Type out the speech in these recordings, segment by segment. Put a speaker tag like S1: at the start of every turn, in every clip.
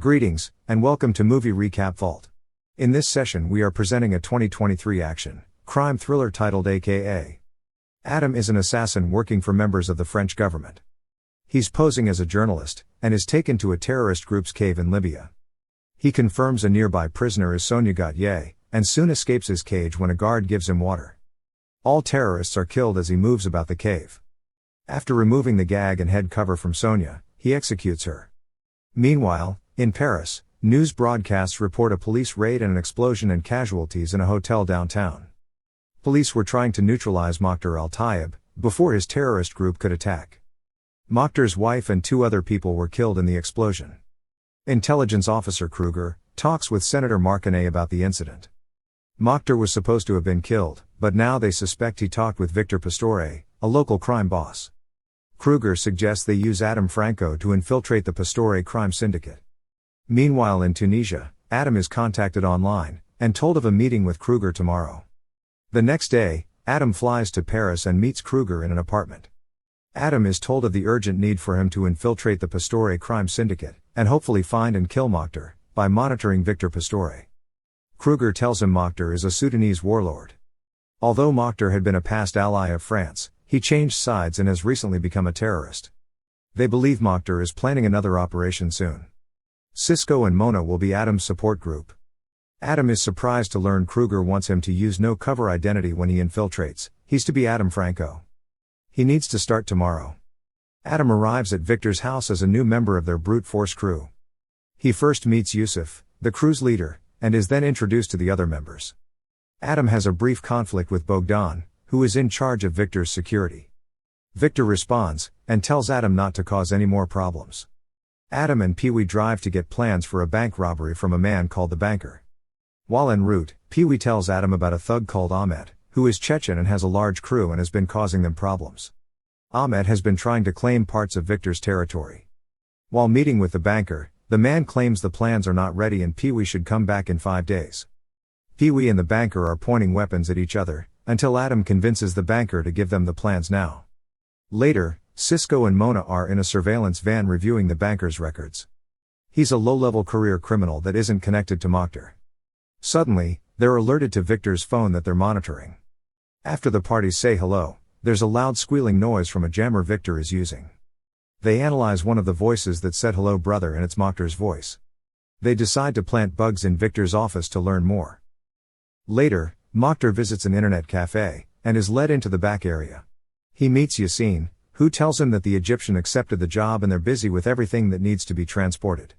S1: Greetings, and welcome to Movie Recap Vault. In this session we are presenting a 2023 action, crime thriller titled AKA. Adam is an assassin working for members of the French government. He's posing as a journalist, and is taken to a terrorist group's cave in Libya. He confirms a nearby prisoner is Sonia Gauthier, and soon escapes his cage when a guard gives him water. All terrorists are killed as he moves about the cave. After removing the gag and head cover from Sonia, he executes her. Meanwhile, in Paris, news broadcasts report a police raid and an explosion and casualties in a hotel downtown. Police were trying to neutralize Mokhtar al-Tayeb before his terrorist group could attack. Mokhtar's wife and 2 other people were killed in the explosion. Intelligence officer Kruger talks with Senator Marconnet about the incident. Mokhtar was supposed to have been killed, but now they suspect he talked with Victor Pastore, a local crime boss. Kruger suggests they use Adam Franco to infiltrate the Pastore crime syndicate. Meanwhile in Tunisia, Adam is contacted online, and told of a meeting with Kruger tomorrow. The next day, Adam flies to Paris and meets Kruger in an apartment. Adam is told of the urgent need for him to infiltrate the Pastore crime syndicate, and hopefully find and kill Mokhtar, by monitoring Victor Pastore. Kruger tells him Mokhtar is a Sudanese warlord. Although Mokhtar had been a past ally of France, he changed sides and has recently become a terrorist. They believe Mokhtar is planning another operation soon. Cisco and Mona will be Adam's support group. Adam is surprised to learn Kruger wants him to use no cover identity when he infiltrates. He's to be Adam Franco. He needs to start tomorrow. Adam arrives at Victor's house as a new member of their brute force crew. He first meets Yusuf, the crew's leader, and is then introduced to the other members. Adam has a brief conflict with Bogdan, who is in charge of Victor's security. Victor responds, and tells Adam not to cause any more problems. Adam and Pee-wee drive to get plans for a bank robbery from a man called the Banker. While en route, Pee-wee tells Adam about a thug called Ahmet, who is Chechen and has a large crew and has been causing them problems. Ahmet has been trying to claim parts of Victor's territory. While meeting with the Banker, the man claims the plans are not ready and Pee-wee should come back in 5 days. Pee-wee and the Banker are pointing weapons at each other, until Adam convinces the Banker to give them the plans now. Later, Cisco and Mona are in a surveillance van reviewing the Banker's records. He's a low-level career criminal that isn't connected to Mokhtar. Suddenly, they're alerted to Victor's phone that they're monitoring. After the parties say hello, there's a loud squealing noise from a jammer Victor is using. They analyze one of the voices that said hello brother and it's Mokhtar's voice. They decide to plant bugs in Victor's office to learn more. Later, Mokhtar visits an internet cafe, and is led into the back area. He meets Yassine, who tells him that the Egyptian accepted the job and they're busy with everything that needs to be transported.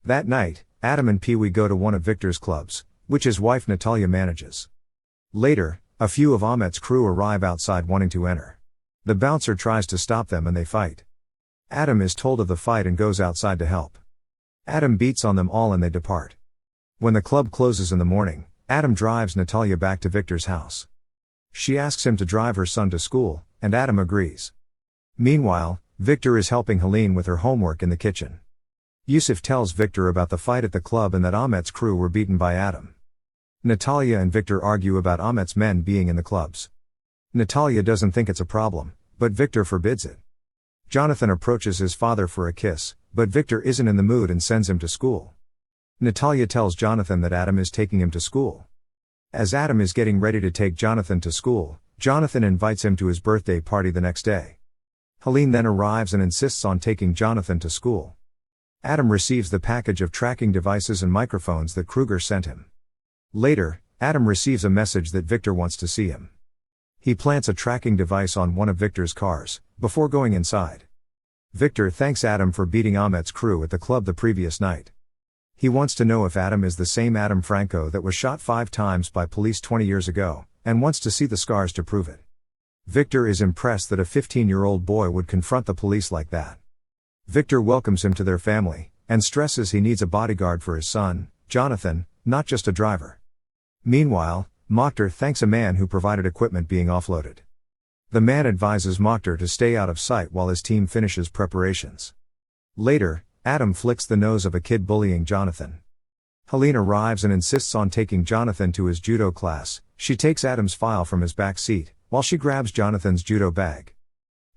S1: That night, Adam and Pee-wee go to one of Victor's clubs, which his wife Natalia manages. Later, a few of Ahmet's crew arrive outside wanting to enter. The bouncer tries to stop them and they fight. Adam is told of the fight and goes outside to help. Adam beats on them all and they depart. When the club closes in the morning, Adam drives Natalia back to Victor's house. She asks him to drive her son to school, and Adam agrees. Meanwhile, Victor is helping Helene with her homework in the kitchen. Yusuf tells Victor about the fight at the club and that Ahmet's crew were beaten by Adam. Natalia and Victor argue about Ahmet's men being in the clubs. Natalia doesn't think it's a problem, but Victor forbids it. Jonathan approaches his father for a kiss, but Victor isn't in the mood and sends him to school. Natalia tells Jonathan that Adam is taking him to school. As Adam is getting ready to take Jonathan to school, Jonathan invites him to his birthday party the next day. Helene then arrives and insists on taking Jonathan to school. Adam receives the package of tracking devices and microphones that Kruger sent him. Later, Adam receives a message that Victor wants to see him. He plants a tracking device on one of Victor's cars, before going inside. Victor thanks Adam for beating Ahmet's crew at the club the previous night. He wants to know if Adam is the same Adam Franco that was shot 5 times by police 20 years ago, and wants to see the scars to prove it. Victor is impressed that a 15-year-old boy would confront the police like that. Victor welcomes him to their family, and stresses he needs a bodyguard for his son, Jonathan, not just a driver. Meanwhile, Mokhtar thanks a man who provided equipment being offloaded. The man advises Mokhtar to stay out of sight while his team finishes preparations. Later, Adam flicks the nose of a kid bullying Jonathan. Helene arrives and insists on taking Jonathan to his judo class. She takes Adam's file from his back seat, while she grabs Jonathan's judo bag.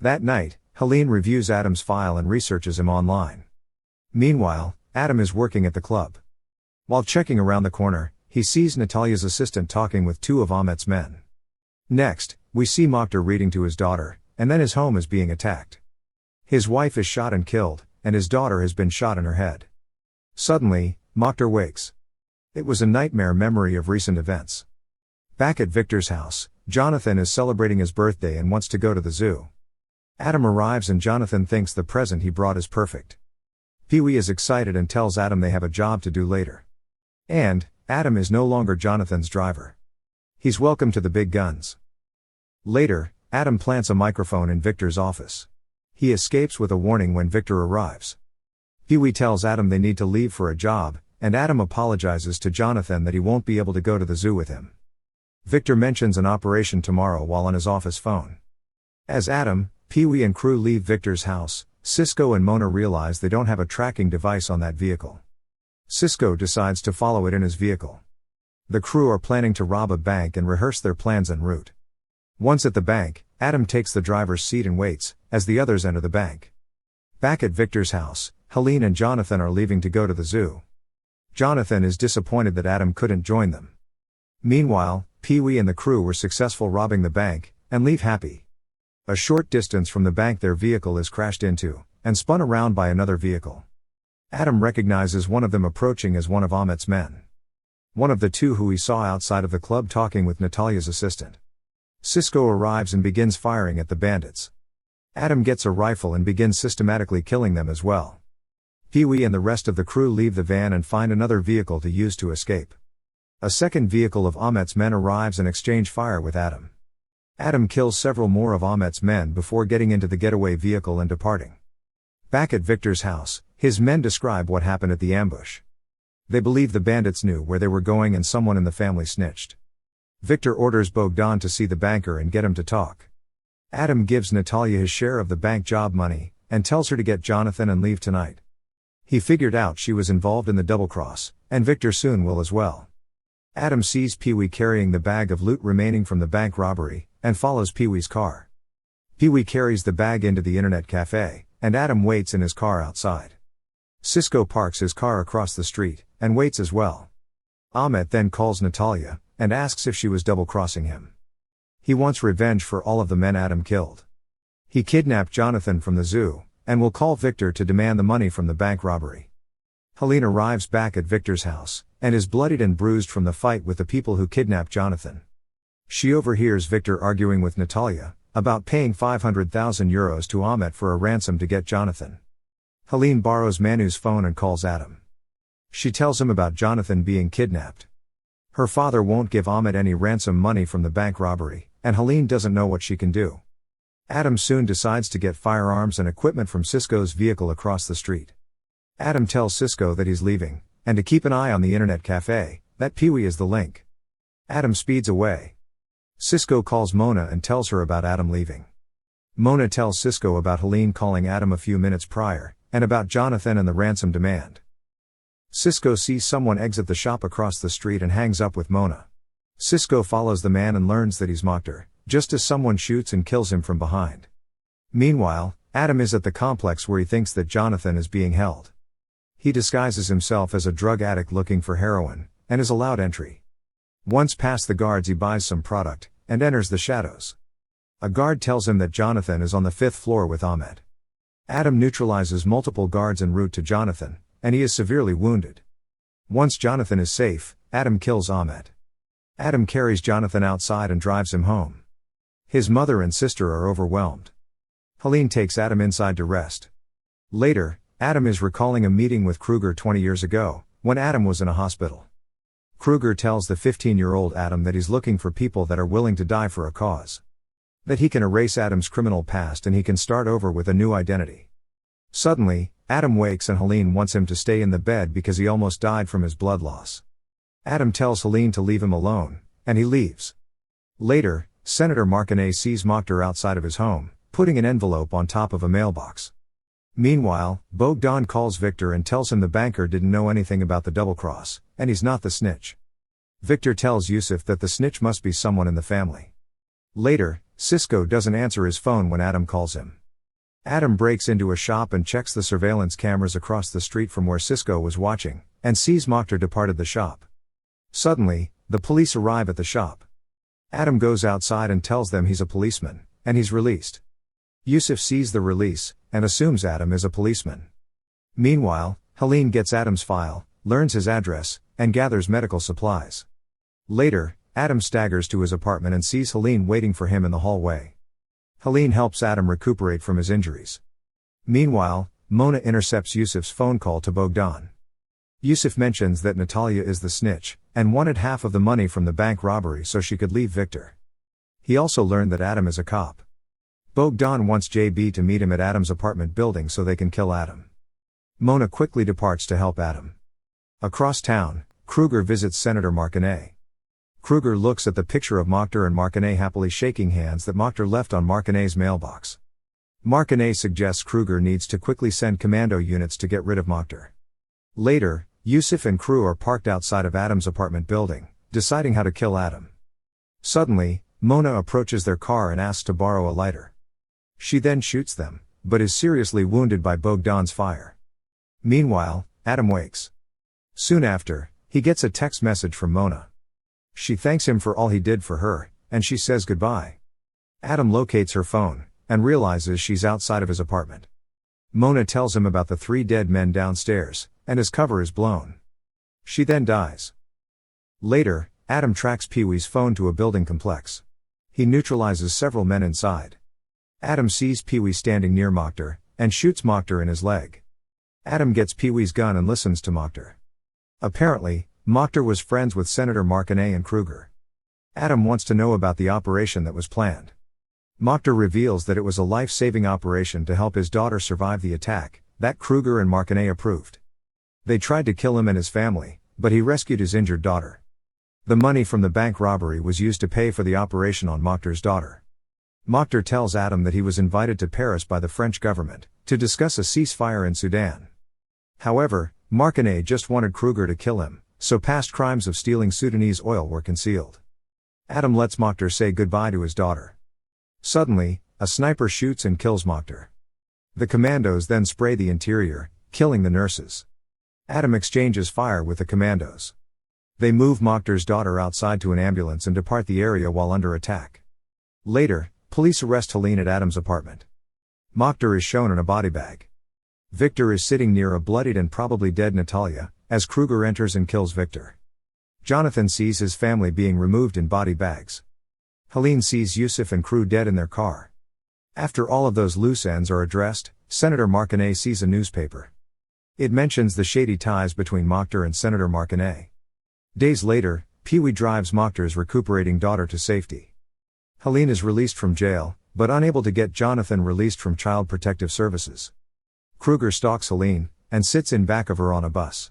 S1: That night, Helene reviews Adam's file and researches him online. Meanwhile, Adam is working at the club. While checking around the corner, he sees Natalya's assistant talking with two of Ahmet's men. Next, we see Mokhtar reading to his daughter, and then his home is being attacked. His wife is shot and killed, and his daughter has been shot in her head. Suddenly, Mokhtar wakes. It was a nightmare memory of recent events. Back at Victor's house, Jonathan is celebrating his birthday and wants to go to the zoo. Adam arrives and Jonathan thinks the present he brought is perfect. Pee-wee is excited and tells Adam they have a job to do later. And, Adam is no longer Jonathan's driver. He's welcome to the big guns. Later, Adam plants a microphone in Victor's office. He escapes with a warning when Victor arrives. Pee-wee tells Adam they need to leave for a job, and Adam apologizes to Jonathan that he won't be able to go to the zoo with him. Victor mentions an operation tomorrow while on his office phone. As Adam, Pee-wee and crew leave Victor's house, Cisco and Mona realize they don't have a tracking device on that vehicle. Cisco decides to follow it in his vehicle. The crew are planning to rob a bank and rehearse their plans en route. Once at the bank, Adam takes the driver's seat and waits, as the others enter the bank. Back at Victor's house, Helene and Jonathan are leaving to go to the zoo. Jonathan is disappointed that Adam couldn't join them. Meanwhile, Pee-wee and the crew were successful robbing the bank, and leave happy. A short distance from the bank their vehicle is crashed into, and spun around by another vehicle. Adam recognizes one of them approaching as one of Ahmet's men. One of the two who he saw outside of the club talking with Natalya's assistant. Cisco arrives and begins firing at the bandits. Adam gets a rifle and begins systematically killing them as well. Pee-wee and the rest of the crew leave the van and find another vehicle to use to escape. A second vehicle of Ahmet's men arrives and exchange fire with Adam. Adam kills several more of Ahmet's men before getting into the getaway vehicle and departing. Back at Victor's house, his men describe what happened at the ambush. They believe the bandits knew where they were going and someone in the family snitched. Victor orders Bogdan to see the banker and get him to talk. Adam gives Natalya his share of the bank job money, and tells her to get Jonathan and leave tonight. He figured out she was involved in the double cross, and Victor soon will as well. Adam sees Pee-wee carrying the bag of loot remaining from the bank robbery, and follows Pee-wee's car. Pee-wee carries the bag into the internet cafe, and Adam waits in his car outside. Cisco parks his car across the street, and waits as well. Ahmet then calls Natalya, and asks if she was double-crossing him. He wants revenge for all of the men Adam killed. He kidnapped Jonathan from the zoo, and will call Victor to demand the money from the bank robbery. Helene arrives back at Victor's house, and is bloodied and bruised from the fight with the people who kidnapped Jonathan. She overhears Victor arguing with Natalya about paying 500,000 euros to Ahmet for a ransom to get Jonathan. Helene borrows Manu's phone and calls Adam. She tells him about Jonathan being kidnapped. Her father won't give Ahmet any ransom money from the bank robbery, and Helene doesn't know what she can do. Adam soon decides to get firearms and equipment from Cisco's vehicle across the street. Adam tells Cisco that he's leaving, and to keep an eye on the internet cafe, that Pee-wee is the link. Adam speeds away. Cisco calls Mona and tells her about Adam leaving. Mona tells Cisco about Helene calling Adam a few minutes prior, and about Jonathan and the ransom demand. Cisco sees someone exit the shop across the street and hangs up with Mona. Cisco follows the man and learns that he's Mokhtar, just as someone shoots and kills him from behind. Meanwhile, Adam is at the complex where he thinks that Jonathan is being held. He disguises himself as a drug addict looking for heroin, and is allowed entry. Once past the guards he buys some product, and enters the shadows. A guard tells him that Jonathan is on the 5th floor with Ahmet. Adam neutralizes multiple guards en route to Jonathan, and he is severely wounded. Once Jonathan is safe, Adam kills Ahmet. Adam carries Jonathan outside and drives him home. His mother and sister are overwhelmed. Helene takes Adam inside to rest. Later, Adam is recalling a meeting with Kruger 20 years ago, when Adam was in a hospital. Kruger tells the 15-year-old Adam that he's looking for people that are willing to die for a cause. That he can erase Adam's criminal past and he can start over with a new identity. Suddenly, Adam wakes and Helene wants him to stay in the bed because he almost died from his blood loss. Adam tells Helene to leave him alone, and he leaves. Later, Senator Marconnet sees Mokhtar outside of his home, putting an envelope on top of a mailbox. Meanwhile, Bogdan calls Victor and tells him the banker didn't know anything about the double cross, and he's not the snitch. Victor tells Yusuf that the snitch must be someone in the family. Later, Cisco doesn't answer his phone when Adam calls him. Adam breaks into a shop and checks the surveillance cameras across the street from where Cisco was watching, and sees Mokhtar departed the shop. Suddenly, the police arrive at the shop. Adam goes outside and tells them he's a policeman, and he's released. Yusuf sees the release, and assumes Adam is a policeman. Meanwhile, Helene gets Adam's file, learns his address, and gathers medical supplies. Later, Adam staggers to his apartment and sees Helene waiting for him in the hallway. Helene helps Adam recuperate from his injuries. Meanwhile, Mona intercepts Yusuf's phone call to Bogdan. Yusuf mentions that Natalia is the snitch, and wanted half of the money from the bank robbery so she could leave Victor. He also learned that Adam is a cop. Bogdan wants JB to meet him at Adam's apartment building so they can kill Adam. Mona quickly departs to help Adam. Across town, Kruger visits Senator Markinev. Kruger looks at the picture of Mokhtar and Markinev happily shaking hands that Mokhtar left on Markinev's mailbox. Markinev suggests Kruger needs to quickly send commando units to get rid of Mokhtar. Later, Yusuf and crew are parked outside of Adam's apartment building, deciding how to kill Adam. Suddenly, Mona approaches their car and asks to borrow a lighter. She then shoots them, but is seriously wounded by Bogdan's fire. Meanwhile, Adam wakes. Soon after, he gets a text message from Mona. She thanks him for all he did for her, and she says goodbye. Adam locates her phone, and realizes she's outside of his apartment. Mona tells him about the 3 dead men downstairs, and his cover is blown. She then dies. Later, Adam tracks Pee-wee's phone to a building complex. He neutralizes several men inside. Adam sees Pee-wee standing near Mokhtar, and shoots Mokhtar in his leg. Adam gets Pee-wee's gun and listens to Mokhtar. Apparently, Mokhtar was friends with Senator Markinev and Kruger. Adam wants to know about the operation that was planned. Mokhtar reveals that it was a life-saving operation to help his daughter survive the attack, that Kruger and Markinev approved. They tried to kill him and his family, but he rescued his injured daughter. The money from the bank robbery was used to pay for the operation on Mokhtar's daughter. Mokhtar tells Adam that he was invited to Paris by the French government, to discuss a ceasefire in Sudan. However, Markinev just wanted Kruger to kill him, so past crimes of stealing Sudanese oil were concealed. Adam lets Mokhtar say goodbye to his daughter. Suddenly, a sniper shoots and kills Mokhtar. The commandos then spray the interior, killing the nurses. Adam exchanges fire with the commandos. They move Mokhtar's daughter outside to an ambulance and depart the area while under attack. Later, police arrest Helene at Adam's apartment. Mokhtar is shown in a body bag. Victor is sitting near a bloodied and probably dead Natalia, as Kruger enters and kills Victor. Jonathan sees his family being removed in body bags. Helene sees Yusuf and crew dead in their car. After all of those loose ends are addressed, Senator Markinev sees a newspaper. It mentions the shady ties between Mokhtar and Senator Markinev. Days later, Pee-wee drives Mokhtar's recuperating daughter to safety. Helene is released from jail, but unable to get Jonathan released from Child Protective Services. Kruger stalks Helene, and sits in back of her on a bus.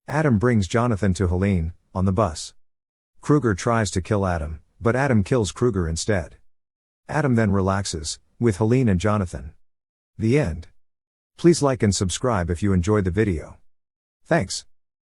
S1: Adam brings Jonathan to Helene, on the bus. Kruger tries to kill Adam, but Adam kills Kruger instead. Adam then relaxes, with Helene and Jonathan. The end. Please like and subscribe if you enjoyed the video. Thanks.